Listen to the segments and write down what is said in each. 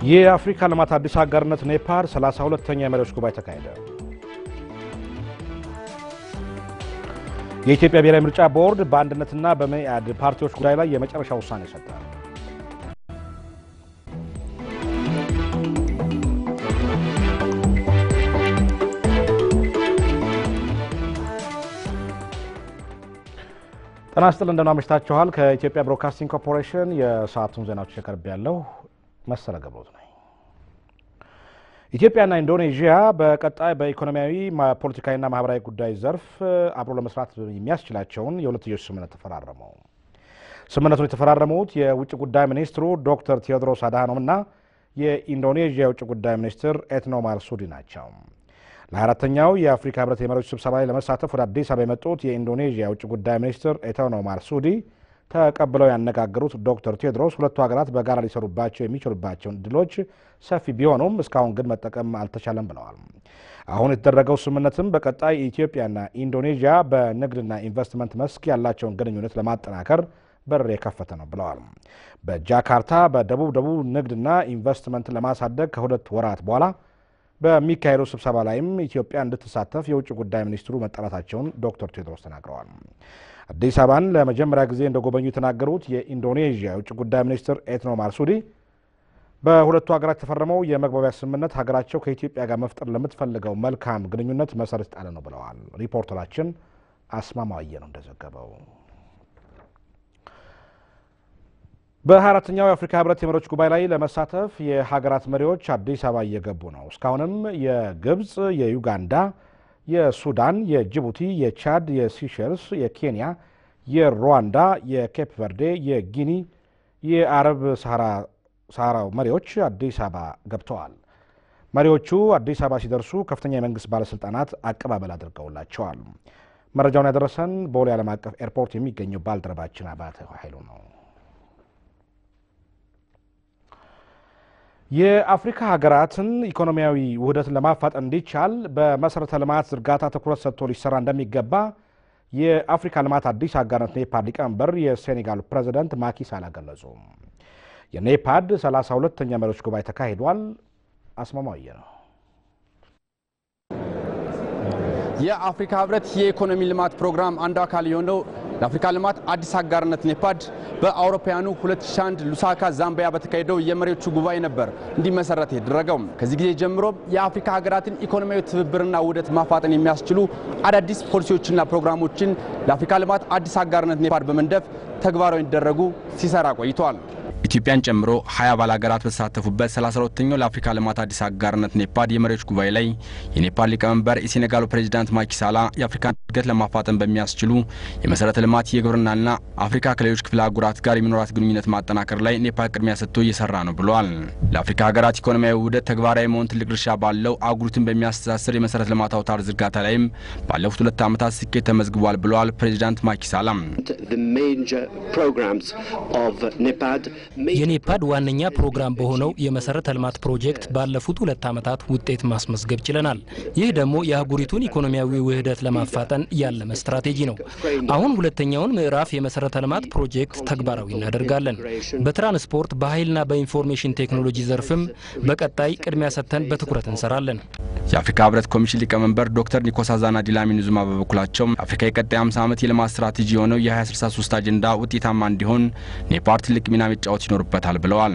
የአፍሪካ ልማት አዲስ አጋርነት ኔፓድ 32ኛ የመሪዎች ጉባኤ ተካሄደ። የኢትዮጵያ ብሔራዊ ምርጫ ቦርድ በአንድነትና በመኢአድ ፓርቲዎች ጉዳይ ላይ የመጨረሻ ውሳኔ ሰጠ። ጤና ይስጥልን እንደምን አመሽታችኋል። ከኢትዮጵያ ብሮድካስቲንግ ኮርፖሬሽን የሰዓቱን ዜናዎች ያቀርብ ያለው መሰለ ገብሮት ነኝ። ኢትዮጵያና ኢንዶኔዥያ በቀጣይ በኢኮኖሚያዊ ፖለቲካዊና ማህበራዊ ጉዳይ ዘርፍ አብሮ ለመስራት የሚያስችላቸውን የሁለትዮሽ ስምምነት ተፈራረሙ። ስምምነቱን የተፈራረሙት የውጭ ጉዳይ ሚኒስትሩ ዶክተር ቴዎድሮስ አድሃኖምና የኢንዶኔዥያ የውጭ ጉዳይ ሚኒስትር ኤትኖ ማርሱዲ ናቸው። ለ24ኛው የአፍሪካ ህብረት የመሪዎች ስብሰባ ላይ ለመሳተፍ ወደ አዲስ አበባ የመጡት የኢንዶኔዥያ የውጭ ጉዳይ ሚኒስትር ኤትኖ ማርሱዲ ተቀብለው ያነጋገሩት ዶክተር ቴዎድሮስ ሁለቱ ሀገራት በጋራ ሊሰሩባቸው የሚችሉባቸውን እድሎች ሰፊ ቢሆኑም እስካሁን ግን መጠቀም አልተቻለም ብለዋል። አሁን የተደረገው ስምምነትም በቀጣይ ኢትዮጵያና ኢንዶኔዥያ በንግድና ኢንቨስትመንት መስክ ያላቸውን ግንኙነት ለማጠናከር በር የከፈተ ነው ብለዋል። በጃካርታ በደቡብ ንግድና ኢንቨስትመንት ለማሳደግ ከሁለት ወራት በኋላ በሚካሄደው ስብሰባ ላይም ኢትዮጵያ እንድትሳተፍ የውጭ ጉዳይ ሚኒስትሩ መጠራታቸውን ዶክተር ቴዎድሮስ ተናግረዋል። አዲስ አበባን ለመጀመሪያ ጊዜ እንደጎበኙ የተናገሩት የኢንዶኔዥያ የውጭ ጉዳይ ሚኒስትር ኤትኖ ማርሱዲ በሁለቱ ሀገራት የተፈረመው የመግባቢያ ስምምነት ሀገራቸው ከኢትዮጵያ ጋር መፍጠር ለምትፈልገው መልካም ግንኙነት መሰረት ጣለ ነው ብለዋል። ሪፖርተራችን አስማማየ ነው እንደዘገበው። በ24ኛው የአፍሪካ ህብረት የመሪዎች ጉባኤ ላይ ለመሳተፍ የሀገራት መሪዎች አዲስ አበባ እየገቡ ነው። እስካሁንም የግብጽ፣ የዩጋንዳ፣ የሱዳን፣ የጅቡቲ፣ የቻድ፣ የሲሸልስ፣ የኬንያ፣ የሩዋንዳ፣ የኬፕ ቨርዴ፣ የጊኒ፣ የአረብ ሰሃራው መሪዎች አዲስ አበባ ገብተዋል። መሪዎቹ አዲስ አበባ ሲደርሱ ከፍተኛ የመንግስት ባለስልጣናት አቀባበል አድርገውላቸዋል። መረጃውን ያደረሰን ቦሌ ዓለም አቀፍ ኤርፖርት የሚገኘው ባልደረባችን አባተ ኃይሉ ነው። የአፍሪካ ሀገራትን ኢኮኖሚያዊ ውህደትን ለማፋጠን እንዲቻል በመሰረተ ልማት ዝርጋታ ትኩረት ሰጥቶ ሊሰራ እንደሚገባ የአፍሪካ ልማት አዲስ አጋርነት ኔፓድ ሊቀመንበር የሴኔጋሉ ፕሬዝዳንት ማኪ ሳል ገለጹ። የኔፓድ 32ኛ መሪዎች ጉባኤ ተካሂዷል። አስማማየ ነው። የአፍሪካ ህብረት የኢኮኖሚ ልማት ፕሮግራም አንዱ አካል የሆነው ለአፍሪካ ልማት አዲስ አጋርነት ኔፓድ በአውሮፓውያኑ 2001 ሉሳካ ዛምቢያ በተካሄደው የመሪዎቹ ጉባኤ ነበር እንዲመሰረት የተደረገው። ከዚህ ጊዜ ጀምሮ የአፍሪካ ሀገራትን ኢኮኖሚያዊ ትብብርና ውህደት ማፋጠን የሚያስችሉ አዳዲስ ፖሊሲዎችና ፕሮግራሞችን ለአፍሪካ ልማት አዲስ አጋርነት ኔፓድ በመንደፍ ተግባራዊ እንዲደረጉ ሲሰራ ቆይቷል። ኢትዮጵያን ጨምሮ 20 አባል ሀገራት በተሳተፉበት 32ኛው ለአፍሪካ ልማት አዲስ አጋርነት ኔፓድ የመሪዎች ጉባኤ ላይ የኔፓድ ሊቀመንበር የሴኔጋሉ ፕሬዝዳንት ማኪ ሳል የአፍሪካን እድገት ለማፋጠን በሚያስችሉ የመሰረተ ልማት፣ የግብርናና አፍሪካ ከሌሎች ክፍለ አህጉራት ጋር የሚኖራት ግንኙነት ማጠናከር ላይ ኔፓድ ቅድሚያ ሰጥቶ እየሰራ ነው ብለዋል። ለአፍሪካ ሀገራት ኢኮኖሚያዊ ውህደት ተግባራዊ መሆን ትልቅ ድርሻ ባለው አህጉሪቱን በሚያስተሳስር የመሰረተ ልማት አውታር ዝርጋታ ላይም ባለፉት 2 ዓመታት ስኬት ተመዝግቧል ብለዋል ፕሬዝዳንት ማኪ ሳል። የኔፓድ ዋነኛ ፕሮግራም በሆነው የመሰረተ ልማት ፕሮጀክት ባለፉት 2 ዓመታት ውጤት ማስመዝገብ ችለናል። ይህ ደግሞ የአህጉሪቱን ኢኮኖሚያዊ ውህደት ለማፋጠን ያለመ ስትራቴጂ ነው። አሁን ሁለተኛውን ምዕራፍ የመሰረተ ልማት ፕሮጀክት ተግባራዊ እናደርጋለን። በትራንስፖርት፣ በኃይልና በኢንፎርሜሽን ቴክኖሎጂ ዘርፍም በቀጣይ ቅድሚያ ሰጥተን በትኩረት እንሰራለን። የአፍሪካ ህብረት ኮሚሽን ሊቀመንበር ዶክተር ኒኮሳዛና ዲላሚኒ ዙማ በበኩላቸው አፍሪካ የቀጣይ 50 ዓመት የልማት ስትራቴጂ የሆነው የ2063 አጀንዳ ውጤታማ እንዲሆን ኔፓድ ትልቅ ሚና መጫወት ይኖርበታል ብለዋል።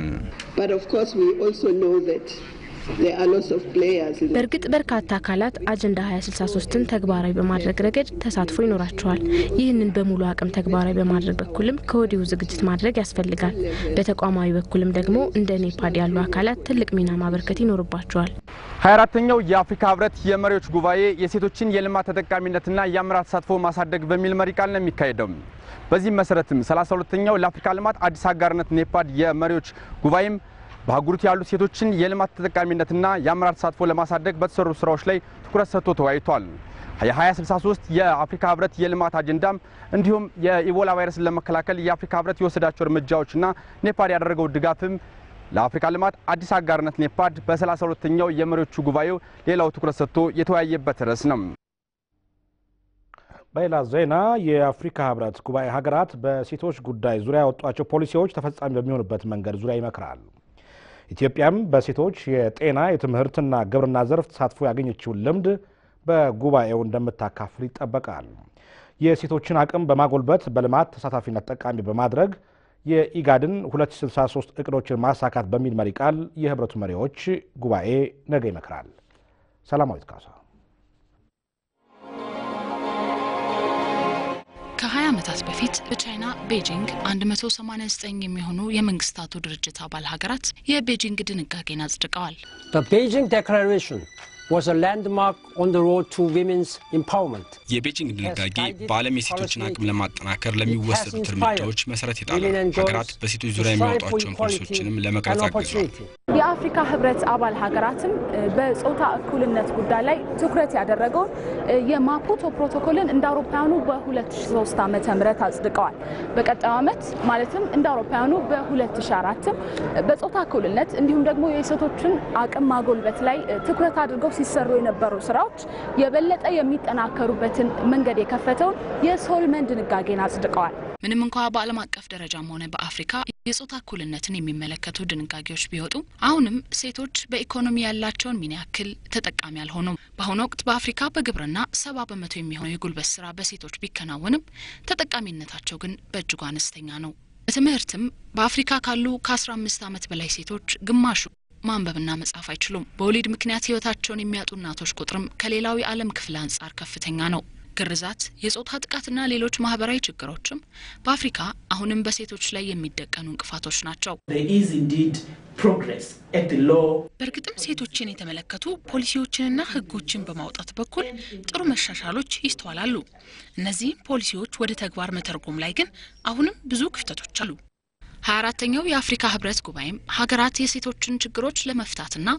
በእርግጥ በርካታ አካላት አጀንዳ 2063ን ተግባራዊ በማድረግ ረገድ ተሳትፎ ይኖራቸዋል። ይህንን በሙሉ አቅም ተግባራዊ በማድረግ በኩልም ከወዲሁ ዝግጅት ማድረግ ያስፈልጋል። በተቋማዊ በኩልም ደግሞ እንደ ኔፓድ ያሉ አካላት ትልቅ ሚና ማበርከት ይኖርባቸዋል። 24ኛው የአፍሪካ ህብረት የመሪዎች ጉባኤ የሴቶችን የልማት ተጠቃሚነትና የአመራር ተሳትፎ ማሳደግ በሚል መሪ ቃል ነው የሚካሄደው። በዚህ መሰረትም 32ኛው ለአፍሪካ ልማት አዲስ አጋርነት ኔፓድ የመሪዎች ጉባኤም በአህጉሪቱ ያሉ ሴቶችን የልማት ተጠቃሚነትና የአመራር ተሳትፎ ለማሳደግ በተሰሩ ስራዎች ላይ ትኩረት ሰጥቶ ተወያይቷል። የ2063 የአፍሪካ ህብረት የልማት አጀንዳም እንዲሁም የኢቦላ ቫይረስን ለመከላከል የአፍሪካ ህብረት የወሰዳቸው እርምጃዎችና ኔፓድ ያደረገው ድጋፍም ለአፍሪካ ልማት አዲስ አጋርነት ኔፓድ በ32ኛው የመሪዎቹ ጉባኤው ሌላው ትኩረት ሰጥቶ የተወያየበት ርዕስ ነው። በሌላ ዜና የአፍሪካ ህብረት ጉባኤ ሀገራት በሴቶች ጉዳይ ዙሪያ ያወጧቸው ፖሊሲዎች ተፈጻሚ በሚሆኑበት መንገድ ዙሪያ ይመክራል። ኢትዮጵያም በሴቶች የጤና የትምህርትና ግብርና ዘርፍ ተሳትፎ ያገኘችውን ልምድ በጉባኤው እንደምታካፍል ይጠበቃል። የሴቶችን አቅም በማጎልበት በልማት ተሳታፊነት ጠቃሚ በማድረግ የኢጋድን 2063 እቅዶችን ማሳካት በሚል መሪ ቃል የህብረቱ መሪዎች ጉባኤ ነገ ይመክራል። ሰላማዊት ካሳ ከ20 ዓመታት በፊት በቻይና ቤጂንግ 189 የሚሆኑ የመንግስታቱ ድርጅት አባል ሀገራት የቤጂንግ ድንጋጌን አጽድቀዋል። The Beijing Declaration was a landmark on the road to women's empowerment. የቤጂንግ ድንጋጌ በዓለም የሴቶችን አቅም ለማጠናከር ለሚወሰዱት እርምጃዎች መሰረት ይጣላል። ሀገራት በሴቶች ዙሪያ የሚያወጧቸውን ፖሊሲዎችንም ለመቅረጽ አግዟል። የአፍሪካ ህብረት አባል ሀገራትም በጾታ እኩልነት ጉዳይ ላይ ትኩረት ያደረገውን የማፑቶ ፕሮቶኮልን እንደ አውሮፓውያኑ በ2003 ዓመተ ምህረት አጽድቀዋል። በቀጣዩ ዓመት ማለትም እንደ አውሮፓውያኑ በ2004 በጾታ እኩልነት እንዲሁም ደግሞ የሴቶችን አቅም ማጎልበት ላይ ትኩረት አድርገው ሲሰሩ የነበሩ ስራዎች የበለጠ የሚጠናከሩበትን መንገድ የከፈተውን የሶልመን ድንጋጌን አጽድቀዋል። ምንም እንኳን በዓለም አቀፍ ደረጃም ሆነ በአፍሪካ የጾታ እኩልነትን የሚመለከቱ ድንጋጌዎች ቢወጡ አሁንም ሴቶች በኢኮኖሚ ያላቸውን ሚና ያክል ተጠቃሚ አልሆኑም። በአሁኑ ወቅት በአፍሪካ በግብርና 70% የሚሆነው የጉልበት ስራ በሴቶች ቢከናወንም ተጠቃሚነታቸው ግን በእጅጉ አነስተኛ ነው። በትምህርትም በአፍሪካ ካሉ ከ15 ዓመት በላይ ሴቶች ግማሹ ማንበብና መጻፍ አይችሉም። በወሊድ ምክንያት ህይወታቸውን የሚያጡ እናቶች ቁጥርም ከሌላው የዓለም ክፍል አንጻር ከፍተኛ ነው። ግርዛት፣ የጾታ ጥቃትና ሌሎች ማህበራዊ ችግሮችም በአፍሪካ አሁንም በሴቶች ላይ የሚደቀኑ እንቅፋቶች ናቸው። በእርግጥም ሴቶችን የተመለከቱ ፖሊሲዎችንና ህጎችን በማውጣት በኩል ጥሩ መሻሻሎች ይስተዋላሉ። እነዚህ ፖሊሲዎች ወደ ተግባር መተርጎም ላይ ግን አሁንም ብዙ ክፍተቶች አሉ። 24ኛው የአፍሪካ ህብረት ጉባኤም ሀገራት የሴቶችን ችግሮች ለመፍታትና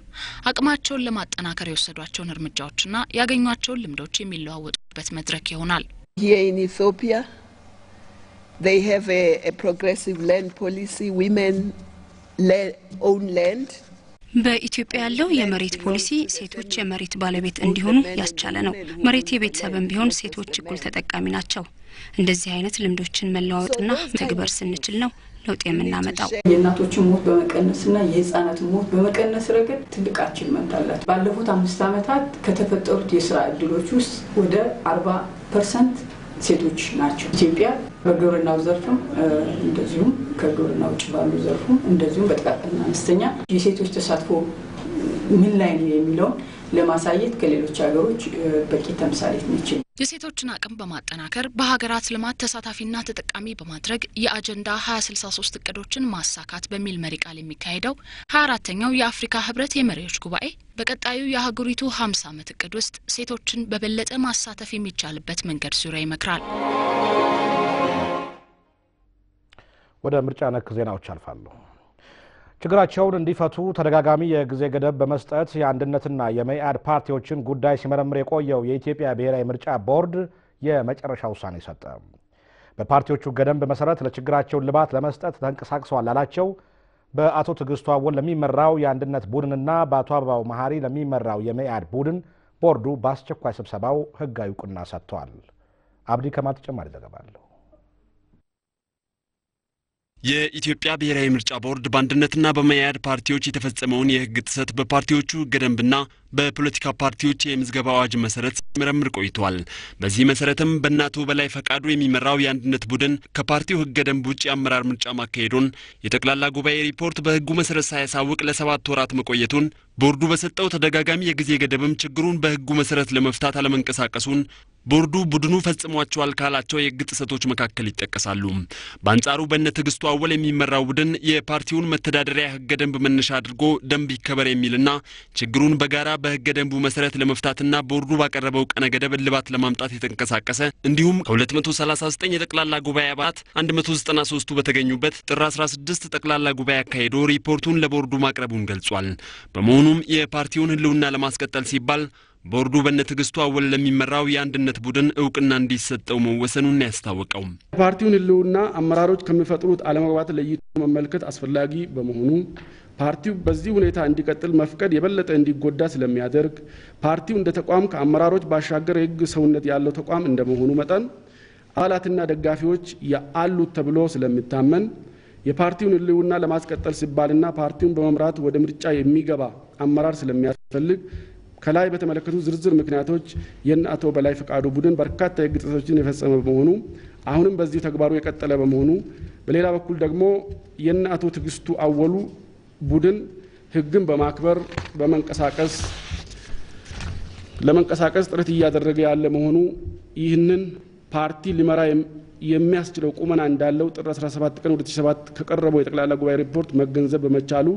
አቅማቸውን ለማጠናከር የወሰዷቸውን እርምጃዎችና ያገኟቸውን ልምዶች የሚለዋወጡበት መድረክ ይሆናል። Here in Ethiopia they have a progressive land policy, women own land. በኢትዮጵያ ያለው የመሬት ፖሊሲ ሴቶች የመሬት ባለቤት እንዲሆኑ ያስቻለ ነው። መሬት የቤተሰብም ቢሆን ሴቶች እኩል ተጠቃሚ ናቸው። እንደዚህ አይነት ልምዶችን መለዋወጥና ተግባር ስንችል ነው ለውጥ የምናመጣው። የእናቶችን ሞት በመቀነስና የህፃናትን ሞት በመቀነስ ረገድ ትልቅ አቺቭመንት አላት። ባለፉት 5 ዓመታት ከተፈጠሩት የስራ እድሎች ውስጥ ወደ 40% ሴቶች ናቸው። ኢትዮጵያ በግብርናው ዘርፍም እንደዚሁም ከግብርናው ውጭ ባሉ ዘርፍም እንደዚሁም በጥቃቅንና አነስተኛ የሴቶች ተሳትፎ ምን ላይ ነው የሚለው ለማሳየት ከሌሎች ሀገሮች በቂ ተምሳሌት ነች። የሴቶችን አቅም በማጠናከር በሀገራት ልማት ተሳታፊና ተጠቃሚ በማድረግ የአጀንዳ 2063 እቅዶችን ማሳካት በሚል መሪ ቃል የሚካሄደው 24ኛው የአፍሪካ ህብረት የመሪዎች ጉባኤ በቀጣዩ የሀገሪቱ 50 ዓመት እቅድ ውስጥ ሴቶችን በበለጠ ማሳተፍ የሚቻልበት መንገድ ዙሪያ ይመክራል። ወደ ምርጫ ነክ ዜናዎች አልፋለሁ። ችግራቸውን እንዲፈቱ ተደጋጋሚ የጊዜ ገደብ በመስጠት የአንድነትና የመኢአድ ፓርቲዎችን ጉዳይ ሲመረምር የቆየው የኢትዮጵያ ብሔራዊ ምርጫ ቦርድ የመጨረሻ ውሳኔ ሰጠ። በፓርቲዎቹ ገደብ መሰረት ለችግራቸው ልባት ለመስጠት ተንቀሳቅሰዋል ላላቸው በአቶ ትግስቱ አወል ለሚመራው የአንድነት ቡድንና በአቶ አበባው መሐሪ ለሚመራው የመኢአድ ቡድን ቦርዱ በአስቸኳይ ስብሰባው ህጋዊ ዕውቅና ሰጥቷል። አብዲ ከማል ተጨማሪ ዘገባ አለው። የኢትዮጵያ ብሔራዊ ምርጫ ቦርድ በአንድነትና በመኢአድ ፓርቲዎች የተፈጸመውን የህግ ጥሰት በፓርቲዎቹ ገደብና በፖለቲካ ፓርቲዎች የምዝገባ አዋጅ መሰረት ሲመረምር ቆይቷል። በዚህ መሰረትም በእናቶ በላይ ፈቃዱ የሚመራው የአንድነት ቡድን ከፓርቲው ህገ ደንብ ውጭ አመራር ምርጫ ማካሄዱን የጠቅላላ ጉባኤ ሪፖርት በህጉ መሰረት ሳያሳውቅ ለ7 ወራት መቆየቱን ቦርዱ በሰጠው ተደጋጋሚ የጊዜ ገደብም ችግሩን በህጉ መሰረት ለመፍታት አለመንቀሳቀሱን ቦርዱ ቡድኑ ፈጽሟቸዋል ካላቸው የህግ ጥሰቶች መካከል ይጠቀሳሉ። በአንጻሩ በእነ ትግስቱ አወል የሚመራው ቡድን የፓርቲውን መተዳደሪያ ህገ ደንብ መነሻ አድርጎ ደንብ ይከበር የሚልና ችግሩን በጋራ በህገ ደንቡ መሰረት ለመፍታትና ቦርዱ ባቀረበው ቀነ ገደብ ልባት ለማምጣት የተንቀሳቀሰ እንዲሁም ከ239 የጠቅላላ ጉባኤ አባላት 193ቱ በተገኙበት ጥር 16 ጠቅላላ ጉባኤ አካሄዶ ሪፖርቱን ለቦርዱ ማቅረቡን ገልጿል። በመሆኑም የፓርቲውን ህልውና ለማስቀጠል ሲባል ቦርዱ በእነ ትግስቱ አወል ለሚመራው የአንድነት ቡድን ዕውቅና እንዲሰጠው መወሰኑን ያስታወቀው ፓርቲውን ህልውና አመራሮች ከሚፈጥሩት አለመግባባት ለይቶ መመልከት አስፈላጊ በመሆኑ ፓርቲው በዚህ ሁኔታ እንዲቀጥል መፍቀድ የበለጠ እንዲጎዳ ስለሚያደርግ ፓርቲው እንደ ተቋም ከአመራሮች ባሻገር የህግ ሰውነት ያለው ተቋም እንደመሆኑ መጠን አባላትና ደጋፊዎች ያሉት ተብሎ ስለሚታመን የፓርቲውን ህልውና ለማስቀጠል ሲባልና ፓርቲውን በመምራት ወደ ምርጫ የሚገባ አመራር ስለሚያስፈልግ ከላይ በተመለከቱ ዝርዝር ምክንያቶች የአቶ በላይ ፈቃዱ ቡድን በርካታ የህግ ጥሰቶችን የፈጸመ በመሆኑ አሁንም በዚህ ተግባሩ የቀጠለ በመሆኑ በሌላ በኩል ደግሞ የአቶ ትግስቱ አወሉ ቡድን ህግን በማክበር ለመንቀሳቀስ ጥረት እያደረገ ያለ መሆኑ ይህንን ፓርቲ ሊመራ የሚያስችለው ቁመና እንዳለው ጥር 17 ቀን 2007 ከቀረበው የጠቅላላ ጉባኤ ሪፖርት መገንዘብ በመቻሉ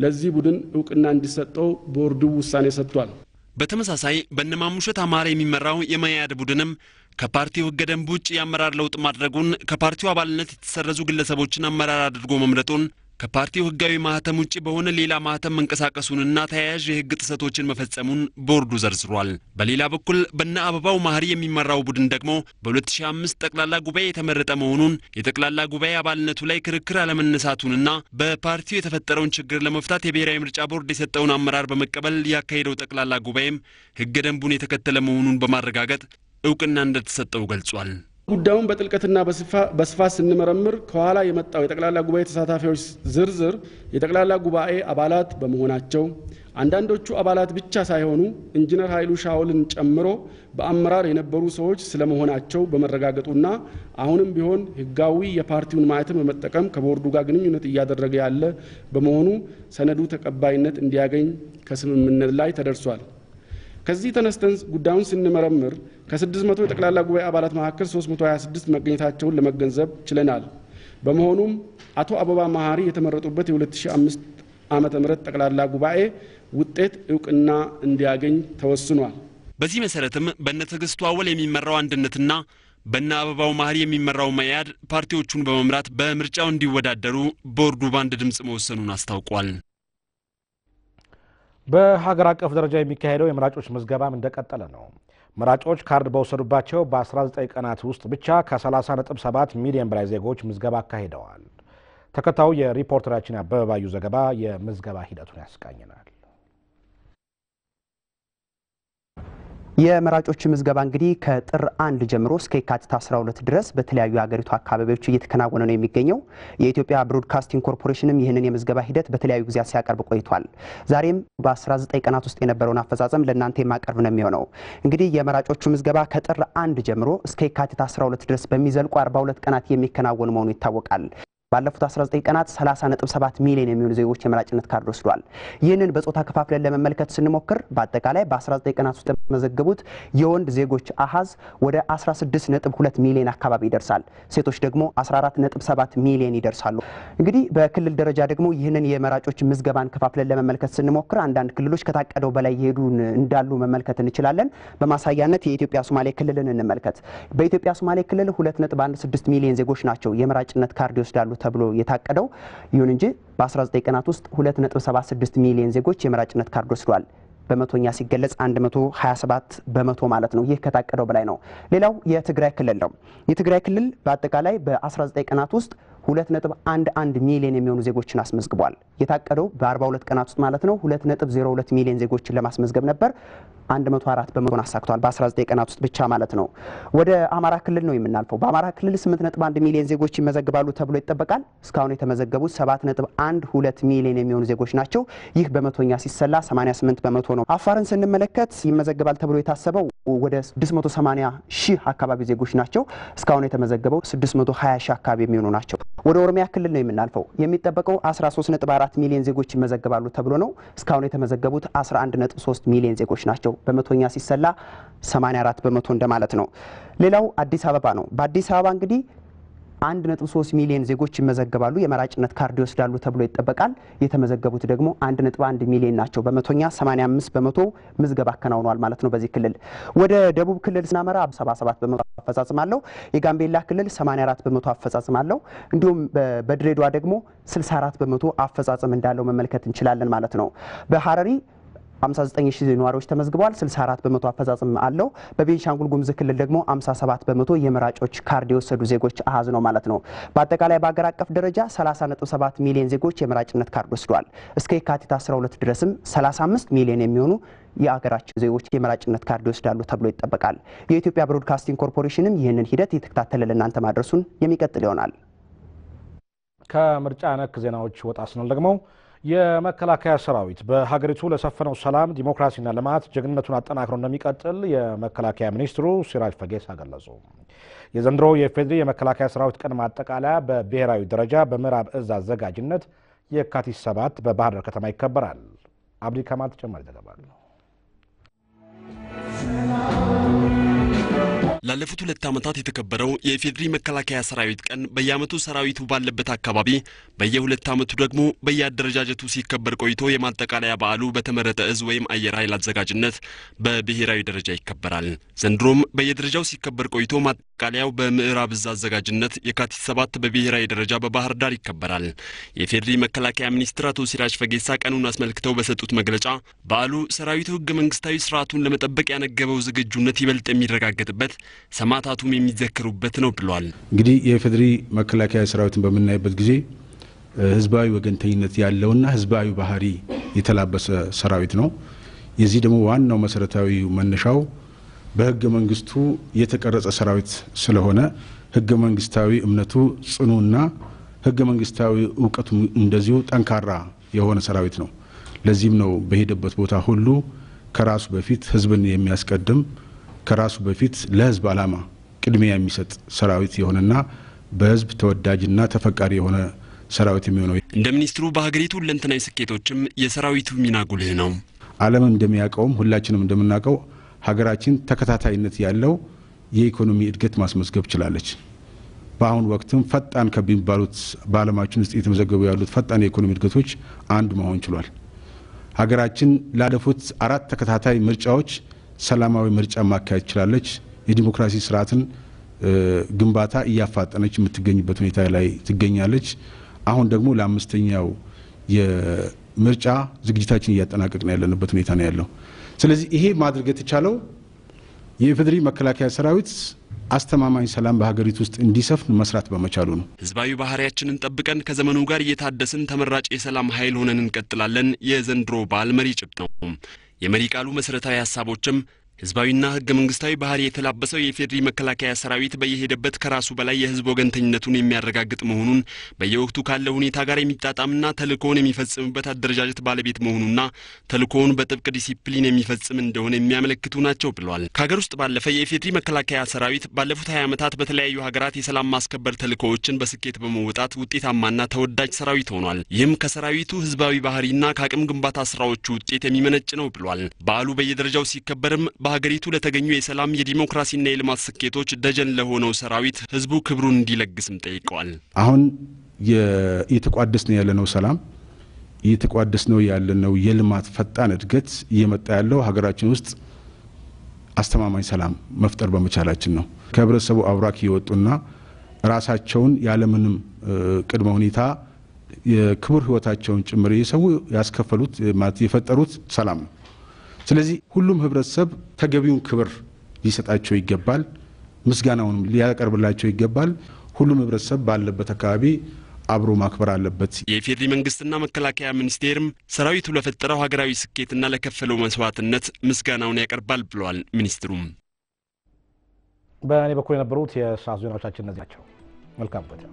ለዚህ ቡድን እውቅና እንዲሰጠው ቦርዱ ውሳኔ ሰጥቷል። በተመሳሳይ በነማሙሸት አማረ የሚመራው የመያድ ቡድንም ከፓርቲው ህገ ደንብ ውጭ የአመራር ለውጥ ማድረጉን ከፓርቲው አባልነት የተሰረዙ ግለሰቦችን አመራር አድርጎ መምረጡን ከፓርቲው ህጋዊ ማህተም ውጭ በሆነ ሌላ ማህተም መንቀሳቀሱንና ተያያዥ የህግ ጥሰቶችን መፈጸሙን ቦርዱ ዘርዝሯል። በሌላ በኩል በእነ አበባው ማህሪ የሚመራው ቡድን ደግሞ በ2005 ጠቅላላ ጉባኤ የተመረጠ መሆኑን የጠቅላላ ጉባኤ አባልነቱ ላይ ክርክር አለመነሳቱንና በፓርቲው የተፈጠረውን ችግር ለመፍታት የብሔራዊ ምርጫ ቦርድ የሰጠውን አመራር በመቀበል ያካሄደው ጠቅላላ ጉባኤም ህገ ደንቡን የተከተለ መሆኑን በማረጋገጥ እውቅና እንደተሰጠው ገልጿል። ጉዳዩን በጥልቀትና በስፋት ስንመረምር ከኋላ የመጣው የጠቅላላ ጉባኤ ተሳታፊዎች ዝርዝር የጠቅላላ ጉባኤ አባላት በመሆናቸው አንዳንዶቹ አባላት ብቻ ሳይሆኑ ኢንጂነር ኃይሉ ሻውልን ጨምሮ በአመራር የነበሩ ሰዎች ስለመሆናቸው በመረጋገጡና አሁንም ቢሆን ህጋዊ የፓርቲውን ማህተም በመጠቀም ከቦርዱ ጋር ግንኙነት እያደረገ ያለ በመሆኑ ሰነዱ ተቀባይነት እንዲያገኝ ከስምምነት ላይ ተደርሷል። ከዚህ ተነስተን ጉዳዩን ስንመረምር ከ600 የጠቅላላ ጉባኤ አባላት መካከል 326 መገኘታቸውን ለመገንዘብ ችለናል። በመሆኑም አቶ አበባ መሐሪ የተመረጡበት የ2005 ዓመተ ምህረት ጠቅላላ ጉባኤ ውጤት እውቅና እንዲያገኝ ተወስኗል። በዚህ መሰረትም በእነ ትግስቱ አወል የሚመራው አንድነትና በእነ አበባው መሐሪ የሚመራው መያድ ፓርቲዎቹን በመምራት በምርጫው እንዲወዳደሩ ቦርዱ በአንድ ድምጽ መወሰኑን አስታውቋል። በሀገር አቀፍ ደረጃ የሚካሄደው የመራጮች ምዝገባም እንደቀጠለ ነው። መራጮች ካርድ በወሰዱባቸው በ19 ቀናት ውስጥ ብቻ ከ30.7 ሚሊዮን በላይ ዜጎች ምዝገባ አካሂደዋል። ተከታዩ የሪፖርተራችን አበባዩ ዘገባ የምዝገባ ሂደቱን ያስቃኘናል። የመራጮች ምዝገባ እንግዲህ ከጥር 1 ጀምሮ እስከ የካቲት 12 ድረስ በተለያዩ ሀገሪቱ አካባቢዎች እየተከናወነ ነው የሚገኘው። የኢትዮጵያ ብሮድካስቲንግ ኮርፖሬሽንም ይህንን የምዝገባ ሂደት በተለያዩ ጊዜያት ሲያቀርብ ቆይቷል። ዛሬም በ19 ቀናት ውስጥ የነበረውን አፈጻጸም ለእናንተ የማቀርብ ነው የሚሆነው። እንግዲህ የመራጮቹ ምዝገባ ከጥር 1 ጀምሮ እስከ የካቲት 12 ድረስ በሚዘልቁ 42 ቀናት የሚከናወን መሆኑ ይታወቃል። ባለፉት 19 ቀናት 30.7 ሚሊዮን የሚሆኑ ዜጎች የመራጭነት ካርድ ወስደዋል። ይህንን በጾታ ከፋፍለን ለመመልከት ስንሞክር በአጠቃላይ በ19 ቀናት ውስጥ የተመዘገቡት የወንድ ዜጎች አሃዝ ወደ 16.2 ሚሊዮን አካባቢ ይደርሳል። ሴቶች ደግሞ 14.7 ሚሊዮን ይደርሳሉ። እንግዲህ በክልል ደረጃ ደግሞ ይህንን የመራጮች ምዝገባን ከፋፍለን ለመመልከት ስንሞክር አንዳንድ ክልሎች ከታቀደው በላይ ይሄዱ እንዳሉ መመልከት እንችላለን። በማሳያነት የኢትዮጵያ ሶማሌ ክልልን እንመልከት። በኢትዮጵያ ሶማሌ ክልል 2.16 ሚሊዮን ዜጎች ናቸው የመራጭነት ካርድ ይወስዳሉ ተብሎ የታቀደው። ይሁን እንጂ በ19 ቀናት ውስጥ 2.76 ሚሊዮን ዜጎች የመራጭነት ካርድ ወስደዋል። በመቶኛ ሲገለጽ 127 በመቶ ማለት ነው። ይህ ከታቀደው በላይ ነው። ሌላው የትግራይ ክልል ነው። የትግራይ ክልል በአጠቃላይ በ19 ቀናት ውስጥ 2.11 ሚሊዮን የሚሆኑ ዜጎችን አስመዝግቧል። የታቀደው በ42 ቀናት ውስጥ ማለት ነው 2.02 ሚሊዮን ዜጎችን ለማስመዝገብ ነበር። 104 በመቶን አሳክቷል በ19 ቀናት ውስጥ ብቻ ማለት ነው። ወደ አማራ ክልል ነው የምናልፈው። በአማራ ክልል 8.1 ሚሊዮን ዜጎች ይመዘግባሉ ተብሎ ይጠበቃል። እስካሁን የተመዘገቡት 7.12 ሚሊዮን የሚሆኑ ዜጎች ናቸው። ይህ በመቶኛ ሲሰላ 88 በመቶ ነው። አፋርን ስንመለከት ይመዘግባል ተብሎ የታሰበው ወደ 680 ሺህ አካባቢ ዜጎች ናቸው። እስካሁን የተመዘገበው 620 ሺህ አካባቢ የሚሆኑ ናቸው። ወደ ኦሮሚያ ክልል ነው የምናልፈው። የሚጠበቀው 13.4 ሚሊዮን ዜጎች ይመዘግባሉ ተብሎ ነው። እስካሁን የተመዘገቡት 11.3 ሚሊዮን ዜጎች ናቸው። በመቶኛ ሲሰላ 84 በመቶ እንደማለት ነው። ሌላው አዲስ አበባ ነው። በአዲስ አበባ እንግዲህ 1.3 ሚሊዮን ዜጎች ይመዘገባሉ፣ የመራጭነት ካርድ ይወስዳሉ ተብሎ ይጠበቃል። የተመዘገቡት ደግሞ 1.1 ሚሊዮን ናቸው። በመቶኛ 85 በመቶ ምዝገባ አከናውኗል ማለት ነው በዚህ ክልል። ወደ ደቡብ ክልል ስናመራ 77 በመቶ አፈጻጸም አለው። የጋምቤላ ክልል 84 በመቶ አፈጻጸም አለው። እንዲሁም በድሬዳዋ ደግሞ 64 በመቶ አፈጻጸም እንዳለው መመልከት እንችላለን ማለት ነው። በሐረሪ 59,000 ነዋሪዎች ተመዝግበዋል። 64 በመቶ አፈጻጸም አለው። በቤንሻንጉል ጉሙዝ ክልል ደግሞ 57 በመቶ የመራጮች ካርድ የወሰዱ ዜጎች አሃዝ ነው ማለት ነው። በአጠቃላይ በአገር አቀፍ ደረጃ 30.7 ሚሊዮን ዜጎች የመራጭነት ካርድ ወስደዋል። እስከ የካቲት 12 ድረስም 35 ሚሊዮን የሚሆኑ የአገራችን ዜጎች የመራጭነት ካርድ ይወስዳሉ ተብሎ ይጠበቃል። የኢትዮጵያ ብሮድካስቲንግ ኮርፖሬሽንም ይህንን ሂደት የተከታተለ ለእናንተ ማድረሱን የሚቀጥል ይሆናል። ከምርጫ ነክ ዜናዎች ወጣ ስንል ደግሞ የመከላከያ ሰራዊት በሀገሪቱ ለሰፈነው ሰላም ዲሞክራሲና ልማት ጀግንነቱን አጠናክሮ እንደሚቀጥል የመከላከያ ሚኒስትሩ ሲራጅ ፈጌሳ ገለጹ። የዘንድሮ የፌዴሪ የመከላከያ ሰራዊት ቀን ማጠቃለያ በብሔራዊ ደረጃ በምዕራብ እዝ አዘጋጅነት የካቲት 7 በባህር ዳር ከተማ ይከበራል። አብዲ ከማል ተጨማሪ ዘገባ አለው። ላለፉት 2 ዓመታት የተከበረው የፌዴሪ መከላከያ ሰራዊት ቀን በየዓመቱ ሰራዊቱ ባለበት አካባቢ በየ2 ዓመቱ ደግሞ በየአደረጃጀቱ ሲከበር ቆይቶ የማጠቃለያ በዓሉ በተመረጠ እዝ ወይም አየር ኃይል አዘጋጅነት በብሔራዊ ደረጃ ይከበራል። ዘንድሮም በየደረጃው ሲከበር ቆይቶ ማጠቃለያው በምዕራብ እዝ አዘጋጅነት የካቲት 7 በብሔራዊ ደረጃ በባህር ዳር ይከበራል። የፌዴሪ መከላከያ ሚኒስትር አቶ ሲራጅ ፈጌሳ ቀኑን አስመልክተው በሰጡት መግለጫ በዓሉ ሰራዊቱ ህገ መንግስታዊ ስርዓቱን ለመጠበቅ ያነገበው ዝግጁነት ይበልጥ የሚረጋገጥበት ሰማዕታቱም የሚዘከሩበት ነው ብለዋል። እንግዲህ የፌዴሪ መከላከያ ሰራዊትን በመናይበት ጊዜ ህዝባዊ ወገንተኝነት ያለውና ህዝባዊ ባህሪ የተላበሰ ሰራዊት ነው። የዚህ ደግሞ ዋናው መሰረታዊ መነሻው በህገ መንግስቱ የተቀረጸ ሰራዊት ስለሆነ ህገ መንግስታዊ እምነቱ ጽኑና ህገ መንግስታዊ ዕውቀቱ እንደዚሁ ጠንካራ የሆነ ሰራዊት ነው። ለዚህም ነው በሄደበት ቦታ ሁሉ ከራሱ በፊት ህዝብን የሚያስቀድም ከራሱ በፊት ለህዝብ ዓላማ ቅድሚያ የሚሰጥ ሰራዊት የሆነና በህዝብ ተወዳጅና ተፈቃሪ የሆነ ሰራዊት የሚሆነው እንደ ሚኒስትሩ በሀገሪቱ ሁለንተናዊ ስኬቶችም የሰራዊቱ ሚና ጉልህ ነው። ዓለም እንደሚያቀውም ሁላችንም እንደምናቀው ሀገራችን ተከታታይነት ያለው የኢኮኖሚ እድገት ማስመዝገብ ችላለች። በአሁን ወቅትም ፈጣን ከሚባሉት በዓለማችን ውስጥ የተመዘገቡ ያሉት ፈጣን የኢኮኖሚ እድገቶች አንዱ መሆን ችሏል። ሀገራችን ላለፉት 4 ተከታታይ ምርጫዎች ሰላማዊ ምርጫ ማካሄድ ችላለች። የዲሞክራሲ ስርዓትን ግንባታ እያፋጠነች የምትገኝበት ሁኔታ ላይ ትገኛለች። አሁን ደግሞ ለ5ኛው የምርጫ ዝግጅታችን እያጠናቀቅን ያለንበት ሁኔታ ነው ያለው። ስለዚህ ይሄ ማድረግ የተቻለው የፌዴሪ መከላከያ ሰራዊት አስተማማኝ ሰላም በሀገሪቱ ውስጥ እንዲሰፍን መስራት በመቻሉ ነው። ህዝባዊ ባህሪያችንን ጠብቀን ከዘመኑ ጋር እየታደስን ተመራጭ የሰላም ኃይል ሆነን እንቀጥላለን የዘንድሮ በዓል መሪ ጭብጥ ነው። የመሪ ቃሉ መሰረታዊ ሐሳቦችም ህዝባዊና ህገ መንግስታዊ ባህሪ የተላበሰው የፌዴሪ መከላከያ ሰራዊት በየሄደበት ከራሱ በላይ የህዝብ ወገንተኝነቱን የሚያረጋግጥ መሆኑን በየወቅቱ ካለው ሁኔታ ጋር የሚጣጣምና ተልእኮውን የሚፈጽምበት አደረጃጀት ባለቤት መሆኑና ተልእኮውን በጥብቅ ዲሲፕሊን የሚፈጽም እንደሆነ የሚያመለክቱ ናቸው ብለዋል። ከሀገር ውስጥ ባለፈ የፌዴሪ መከላከያ ሰራዊት ባለፉት 20 ዓመታት በተለያዩ ሀገራት የሰላም ማስከበር ተልእኮዎችን በስኬት በመወጣት ውጤታማና ተወዳጅ ሰራዊት ሆኗል። ይህም ከሰራዊቱ ህዝባዊ ባህሪና ከአቅም ግንባታ ስራዎቹ ውጤት የሚመነጭ ነው ብለዋል። በዓሉ በየደረጃው ሲከበርም በሀገሪቱ ለተገኙ የሰላም የዲሞክራሲና የልማት ስኬቶች ደጀን ለሆነው ሰራዊት ህዝቡ ክብሩን እንዲለግስም ጠይቀዋል። አሁን የተቋደስነው ያለነው ሰላም የተቋደስነው ያለነው የልማት ፈጣን እድገት እየመጣ ያለው ሀገራችን ውስጥ አስተማማኝ ሰላም መፍጠር በመቻላችን ነው። ከህብረተሰቡ አብራክ የወጡና ራሳቸውን ያለምንም ቅድመ ሁኔታ የክብር ህይወታቸውን ጭምር የሰው ያስከፈሉት ማለት የፈጠሩት ሰላም ነው። ስለዚህ ሁሉም ህብረተሰብ ተገቢውን ክብር ሊሰጣቸው ይገባል፣ ምስጋናውን ሊያቀርብላቸው ይገባል። ሁሉም ህብረተሰብ ባለበት አካባቢ አብሮ ማክበር አለበት። የፌዴሪ መንግስትና መከላከያ ሚኒስቴርም ሰራዊቱ ለፈጠረው ሀገራዊ ስኬትና ለከፈለው መስዋዕትነት ምስጋናውን ያቀርባል ብለዋል ሚኒስትሩም። በእኔ በኩል የነበሩት የሰዓቱ ዜናዎቻችን እነዚህ ናቸው። መልካም ቆይታ።